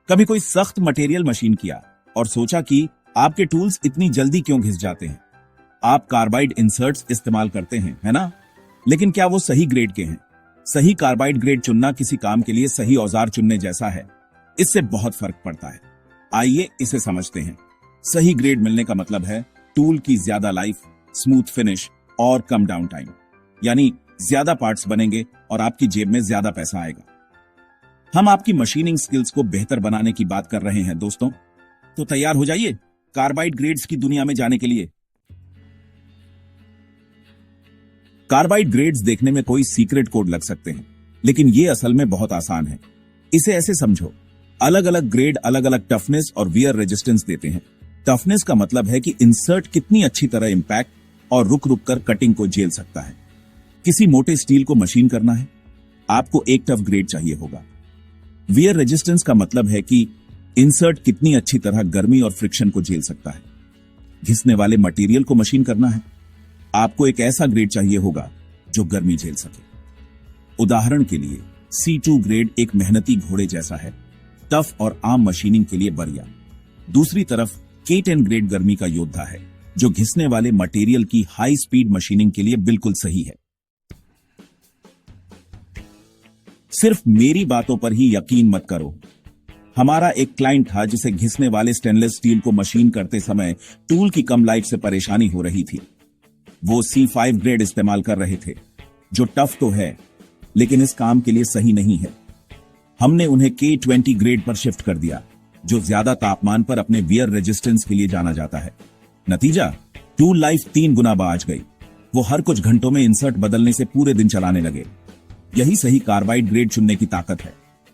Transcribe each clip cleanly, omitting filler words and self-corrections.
कभी कोई सख्त मटेरियल मशीन किया और सोचा कि आपके टूल्स इतनी जल्दी क्यों घिस जाते हैं। आप कार्बाइड इंसर्ट्स इस्तेमाल करते हैं, है ना? लेकिन क्या वो सही ग्रेड के हैं? सही कार्बाइड ग्रेड चुनना किसी काम के लिए सही औजार चुनने जैसा है। इससे बहुत फर्क पड़ता है। आइए इसे समझते हैं। सही ग्रेड मिलने का मतलब है टूल की ज्यादा लाइफ, स्मूथ फिनिश और कम डाउन टाइम, यानी ज्यादा पार्ट्स बनेंगे और आपकी जेब में ज्यादा पैसा आएगा। हम आपकी मशीनिंग स्किल्स को बेहतर बनाने की बात कर रहे हैं दोस्तों, तो तैयार हो जाइए कार्बाइड ग्रेड्स की दुनिया में जाने के लिए। कार्बाइड ग्रेड्स देखने में कोई सीक्रेट कोड लग सकते हैं, लेकिन ये असल में बहुत आसान है। इसे ऐसे समझो, अलग अलग ग्रेड अलग अलग टफनेस और वियर रेजिस्टेंस देते हैं। टफनेस का मतलब है कि इंसर्ट कितनी अच्छी तरह इंपैक्ट और रुक रुक कर कटिंग को झेल सकता है। किसी मोटे स्टील को मशीन करना है, आपको एक टफ ग्रेड चाहिए होगा। वियर रेजिस्टेंस का मतलब है कि इंसर्ट कितनी अच्छी तरह गर्मी और फ्रिक्शन को झेल सकता है। घिसने वाले मटेरियल को मशीन करना है, आपको एक ऐसा ग्रेड चाहिए होगा जो गर्मी झेल सके। उदाहरण के लिए C2 ग्रेड एक मेहनती घोड़े जैसा है, टफ और आम मशीनिंग के लिए बढ़िया। दूसरी तरफ K10 ग्रेड गर्मी का योद्धा है, जो घिसने वाले मटेरियल की हाई स्पीड मशीनिंग के लिए बिल्कुल सही है। सिर्फ मेरी बातों पर ही यकीन मत करो। हमारा एक क्लाइंट था जिसे घिसने वाले स्टेनलेस स्टील को मशीन करते समय टूल की कम लाइफ से परेशानी हो रही थी। वो C5 ग्रेड इस्तेमाल कर रहे थे, जो टफ तो है लेकिन इस काम के लिए सही नहीं है। हमने उन्हें K20 ग्रेड पर शिफ्ट कर दिया, जो ज्यादा तापमान पर अपने वियर रेजिस्टेंस के लिए जाना जाता है। नतीजा, टूल लाइफ 3 गुना बढ़ गई। वो हर कुछ घंटों में इंसर्ट बदलने से पूरे दिन चलाने लगे। यही सही कार्बाइड ग्रेड चुनने की ताकत है।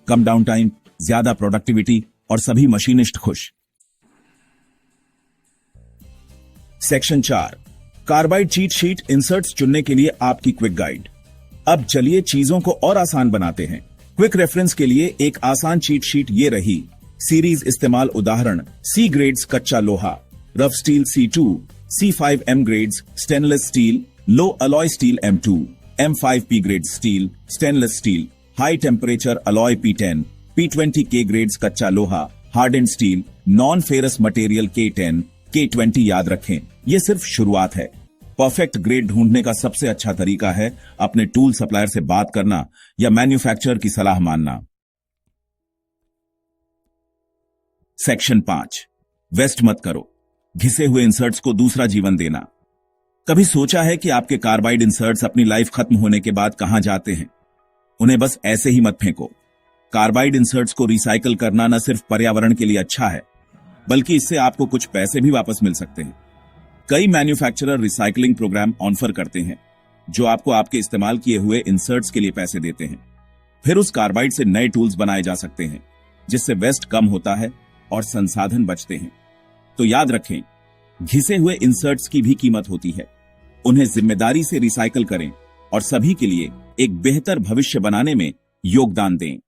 कम डाउन टाइम, ज्यादा प्रोडक्टिविटी और सभी मशीनिस्ट खुश। Section 4, carbide cheat sheet inserts चुनने के लिए आपकी क्विक गाइड। अब चलिए चीजों को और आसान बनाते हैं। क्विक रेफरेंस के लिए एक आसान चीट शीट ये रही। सीरीज इस्तेमाल उदाहरण: C ग्रेड्स कच्चा लोहा, rough steel C2, C5M grades stainless steel, low alloy steel M2, M5P grade steel stainless steel, high temperature alloy P10, P20K grades कच्चा लोहा, hardened steel, non ferrous material K10, K20 याद रखें, ये सिर्फ शुरुआत है। परफेक्ट ग्रेड ढूंढने का सबसे अच्छा तरीका है अपने टूल सप्लायर से बात करना या मैन्युफैक्चरर की सलाह मानना। सेक्शन 5, वेस्ट मत करो, घिसे हुए इंसर्ट्स को दूसरा जीवन देना। कभी सोचा है कि आपके कार्बाइड इंसर्ट्स अपनी लाइफ खत्म होने के बाद कहां जाते हैं? उन्हें बस ऐसे ही मत फेंको। कार्बाइड इंसर्ट्स को रिसाइकल करना न सिर्फ पर्यावरण के लिए अच्छा है, बल्कि इससे आपको कुछ पैसे भी वापस मिल सकते हैं। कई मैन्युफैक्चरर रिसाइकलिंग प्रोग्राम ऑफर करते हैं, जो आपको आपके इस्तेमाल किए हुए इंसर्ट्स के लिए पैसे देते हैं। फिर उस कार्बाइड से नए टूल्स बनाए जा सकते हैं, जिससे वेस्ट कम होता है और संसाधन बचते हैं। तो याद रखें, घिसे हुए इंसर्ट्स की भी कीमत होती है। उन्हें जिम्मेदारी से रिसाइकल करें और सभी के लिए एक बेहतर भविष्य बनाने में योगदान दें।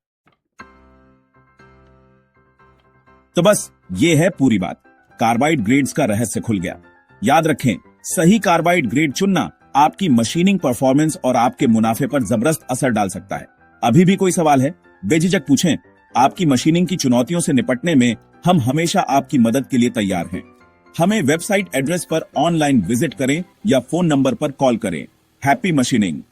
तो बस ये है पूरी बात। कार्बाइड ग्रेड्स का रहस्य खुल गया। याद रखें, सही कार्बाइड ग्रेड चुनना आपकी मशीनिंग परफॉर्मेंस और आपके मुनाफे पर जबरदस्त असर डाल सकता है। अभी भी कोई सवाल है? बेझिझक पूछें। आपकी मशीनिंग की चुनौतियों से निपटने में हम हमेशा आपकी मदद के लिए तैयार हैं। हमें वेबसाइट एड्रेस पर ऑनलाइन विजिट करें या फोन नंबर पर कॉल करें। Happy machining.